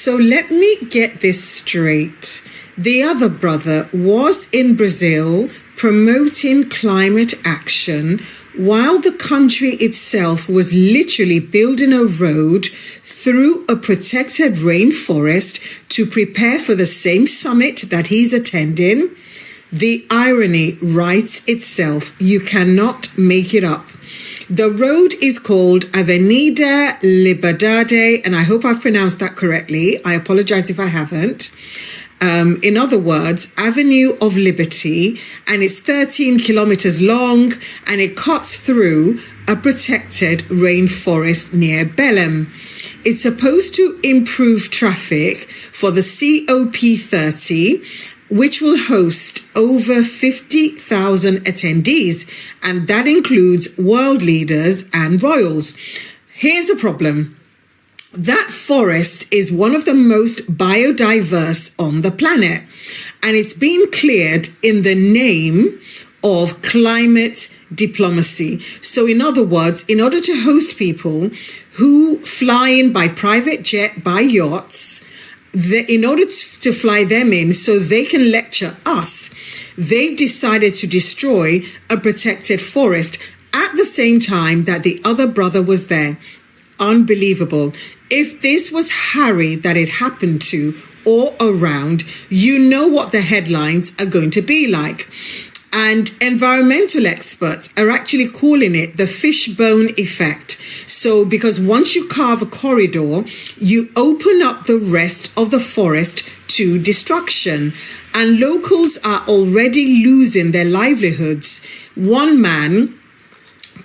So let me get this straight. The other brother was in Brazil promoting climate action while the country itself was literally building a road through a protected rainforest to prepare for the same summit that he's attending. The irony writes itself. You cannot make it up. The road is called Avenida Liberdade, and I hope I've pronounced that correctly. I apologize if I haven't. In other words, Avenue of Liberty, and it's 13 kilometers long, and it cuts through a protected rainforest near Belém. It's supposed to improve traffic for the COP30, which will host over 50,000 attendees, and that includes world leaders and royals. Here's a problem. That forest is one of the most biodiverse on the planet, and it's been cleared in the name of climate diplomacy. So in other words, in order to host people who fly in by private jet, by yachts, in order to fly them in so they can lecture us, they've decided to destroy a protected forest at the same time that the other brother was there. Unbelievable. If this was Harry that it happened to or around, you know what the headlines are going to be like. And environmental experts are actually calling it the fishbone effect. So because once you carve a corridor, you open up the rest of the forest to destruction. And locals are already losing their livelihoods. One man,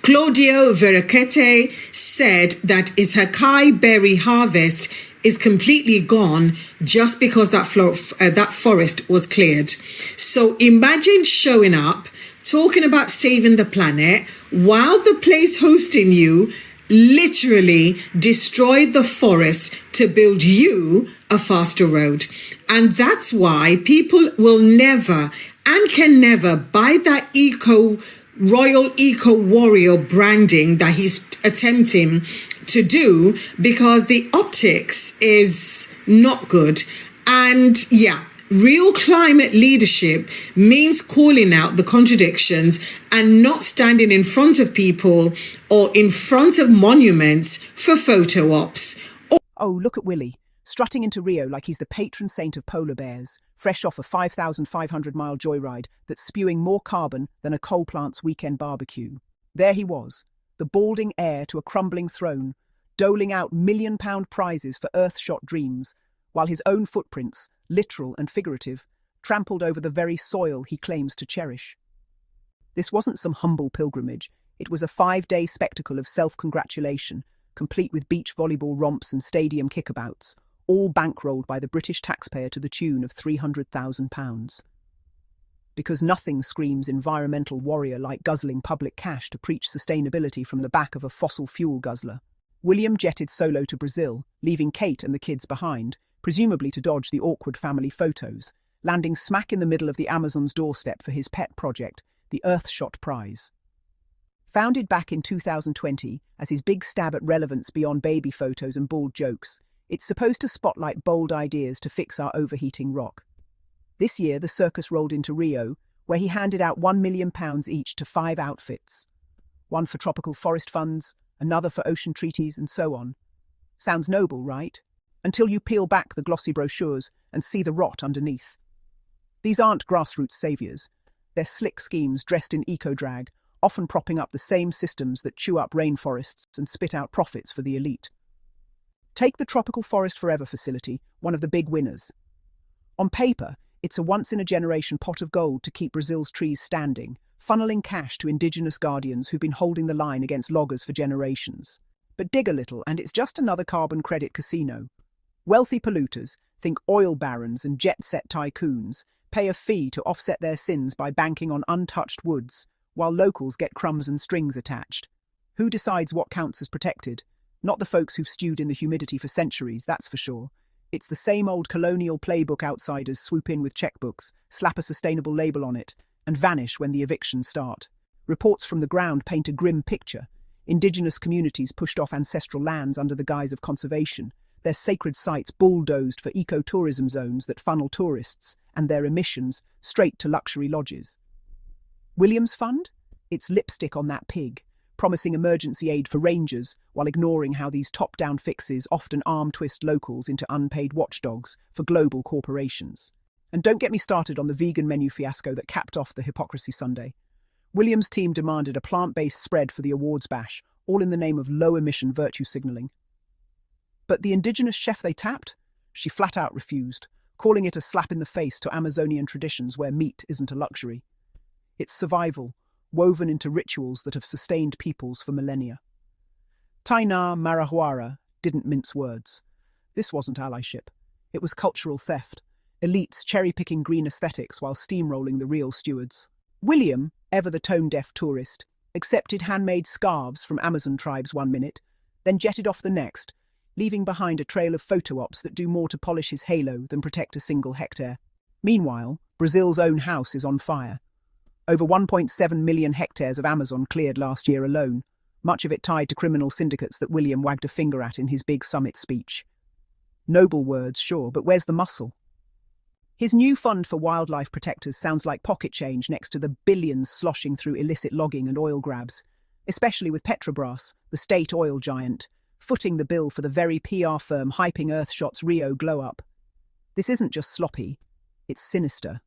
Claudio Veracete, said that his Hakai berry harvest is completely gone just because that forest was cleared. So imagine showing up, talking about saving the planet, while the place hosting you literally destroyed the forest to build you a faster road. And that's why people will never and can never buy that royal eco warrior branding that he's attempting to do, because the optics is not good. And yeah, real climate leadership means calling out the contradictions and not standing in front of people or in front of monuments for photo ops. Oh, look at Willie, strutting into Rio like he's the patron saint of polar bears, fresh off a 5,500-mile joyride that's spewing more carbon than a coal plant's weekend barbecue. There he was, the balding heir to a crumbling throne, doling out million-pound prizes for Earthshot dreams, while his own footprints, literal and figurative, trampled over the very soil he claims to cherish. This wasn't some humble pilgrimage. It was a 5-day spectacle of self-congratulation, complete with beach volleyball romps and stadium kickabouts, all bankrolled by the British taxpayer to the tune of £300,000. Because nothing screams environmental warrior like guzzling public cash to preach sustainability from the back of a fossil fuel guzzler. William jetted solo to Brazil, leaving Kate and the kids behind, presumably to dodge the awkward family photos, landing smack in the middle of the Amazon's doorstep for his pet project, the Earthshot Prize. Founded back in 2020 as his big stab at relevance beyond baby photos and bald jokes, it's supposed to spotlight bold ideas to fix our overheating rock. This year, the circus rolled into Rio, where he handed out £1 million each to 5 outfits. One for tropical forest funds, another for ocean treaties, and so on. Sounds noble, right? Until you peel back the glossy brochures and see the rot underneath. These aren't grassroots saviours. They're slick schemes dressed in eco-drag, often propping up the same systems that chew up rainforests and spit out profits for the elite. Take the Tropical Forest Forever facility, one of the big winners. On paper, it's a once-in-a-generation pot of gold to keep Brazil's trees standing, funneling cash to indigenous guardians who've been holding the line against loggers for generations. But dig a little and it's just another carbon credit casino. Wealthy polluters, think oil barons and jet-set tycoons, pay a fee to offset their sins by banking on untouched woods, while locals get crumbs and strings attached. Who decides what counts as protected? Not the folks who've stewed in the humidity for centuries, that's for sure. It's the same old colonial playbook outsiders swoop in with checkbooks, slap a sustainable label on it, and vanish when the evictions start. Reports from the ground paint a grim picture. Indigenous communities pushed off ancestral lands under the guise of conservation, their sacred sites bulldozed for ecotourism zones that funnel tourists and their emissions straight to luxury lodges. William's Fund? It's lipstick on that pig, promising emergency aid for rangers while ignoring how these top-down fixes often arm-twist locals into unpaid watchdogs for global corporations. And don't get me started on the vegan menu fiasco that capped off the Hypocrisy Sunday. William's team demanded a plant-based spread for the awards bash, all in the name of low-emission virtue signalling. But the indigenous chef they tapped? She flat-out refused, calling it a slap in the face to Amazonian traditions where meat isn't a luxury. It's survival, woven into rituals that have sustained peoples for millennia. Taina Marahuara didn't mince words. This wasn't allyship. It was cultural theft, elites cherry-picking green aesthetics while steamrolling the real stewards. William, ever the tone-deaf tourist, accepted handmade scarves from Amazon tribes one minute, then jetted off the next, leaving behind a trail of photo ops that do more to polish his halo than protect a single hectare. Meanwhile, Brazil's own house is on fire. Over 1.7 million hectares of Amazon cleared last year alone, much of it tied to criminal syndicates that William wagged a finger at in his big summit speech. Noble words, sure, but where's the muscle? His new fund for wildlife protectors sounds like pocket change next to the billions sloshing through illicit logging and oil grabs, especially with Petrobras, the state oil giant, footing the bill for the very PR firm hyping Earthshot's Rio glow-up. This isn't just sloppy, it's sinister.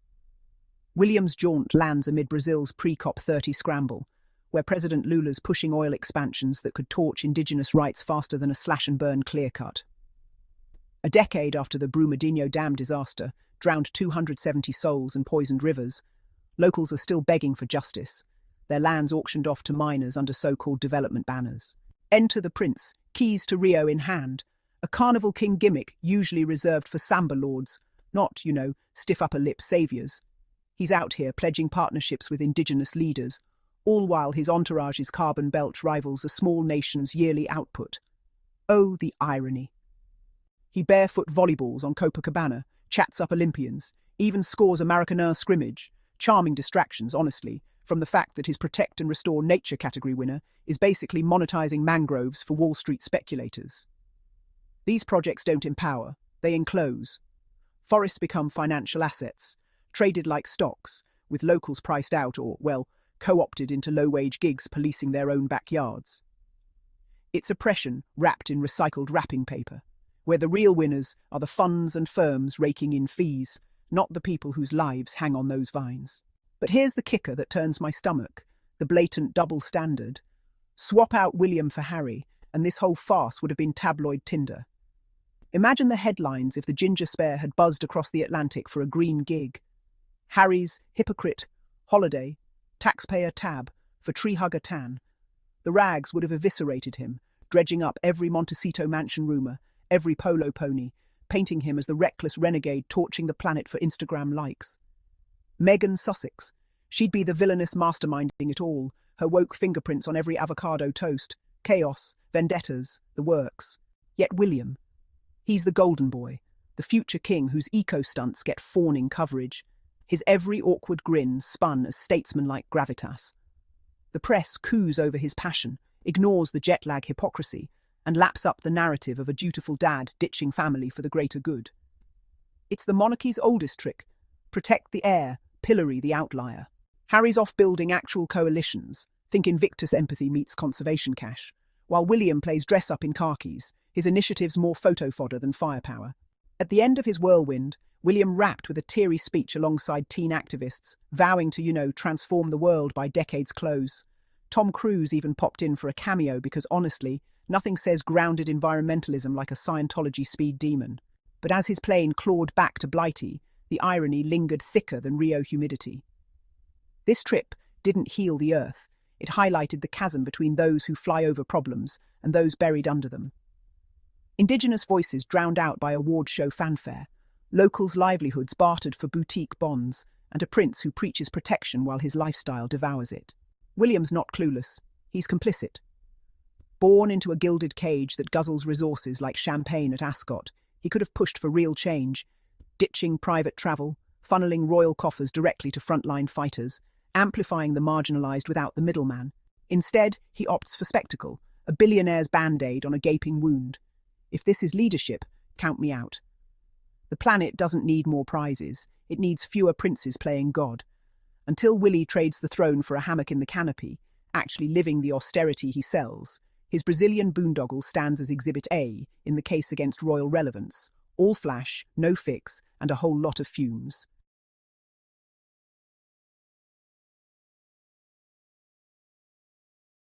William's jaunt lands amid Brazil's pre-COP30 scramble, where President Lula's pushing oil expansions that could torch indigenous rights faster than a slash-and-burn clear-cut. A decade after the Brumadinho Dam disaster drowned 270 souls and poisoned rivers, locals are still begging for justice, their lands auctioned off to miners under so-called development banners. Enter the prince, keys to Rio in hand, a carnival king gimmick usually reserved for samba lords, not, stiff-upper-lip saviours. He's out here pledging partnerships with indigenous leaders, all while his entourage's carbon belch rivals a small nation's yearly output. Oh, the irony. He barefoot volleyballs on Copacabana, chats up Olympians, even scores a Maracanã scrimmage, charming distractions, honestly, from the fact that his Protect and Restore Nature category winner is basically monetizing mangroves for Wall Street speculators. These projects don't empower, they enclose. Forests become financial assets, traded like stocks, with locals priced out or, co-opted into low-wage gigs policing their own backyards. It's oppression wrapped in recycled wrapping paper, where the real winners are the funds and firms raking in fees, not the people whose lives hang on those vines. But here's the kicker that turns my stomach, the blatant double standard. Swap out William for Harry, and this whole farce would have been tabloid tinder. Imagine the headlines if the ginger spare had buzzed across the Atlantic for a green gig. Harry's hypocrite holiday, taxpayer tab for tree hugger tan. The rags would have eviscerated him, dredging up every Montecito mansion rumour, every polo pony, painting him as the reckless renegade torching the planet for Instagram likes. Meghan Sussex, she'd be the villainous masterminding it all, her woke fingerprints on every avocado toast, chaos, vendettas, the works. Yet William, he's the golden boy, the future king whose eco-stunts get fawning coverage, his every awkward grin spun as statesman-like gravitas. The press coos over his passion, ignores the jet-lag hypocrisy, and laps up the narrative of a dutiful dad ditching family for the greater good. It's the monarchy's oldest trick: protect the heir, pillory the outlier. Harry's off building actual coalitions, think Invictus empathy meets conservation cash, while William plays dress-up in khakis, his initiatives more photo fodder than firepower. At the end of his whirlwind, William rapped with a teary speech alongside teen activists, vowing to, transform the world by decade's close. Tom Cruise even popped in for a cameo because, honestly, nothing says grounded environmentalism like a Scientology speed demon. But as his plane clawed back to Blighty, the irony lingered thicker than Rio humidity. This trip didn't heal the earth. It highlighted the chasm between those who fly over problems and those buried under them. Indigenous voices drowned out by award show fanfare, locals' livelihoods bartered for boutique bonds, and a prince who preaches protection while his lifestyle devours it. William's not clueless. He's complicit. Born into a gilded cage that guzzles resources like champagne at Ascot, he could have pushed for real change, ditching private travel, funneling royal coffers directly to frontline fighters, amplifying the marginalised without the middleman. Instead, he opts for spectacle, a billionaire's band-aid on a gaping wound. If this is leadership, count me out. The planet doesn't need more prizes. It needs fewer princes playing God. Until Willie trades the throne for a hammock in the canopy, actually living the austerity he sells, his Brazilian boondoggle stands as Exhibit A in the case against royal relevance. All flash, no fix, and a whole lot of fumes.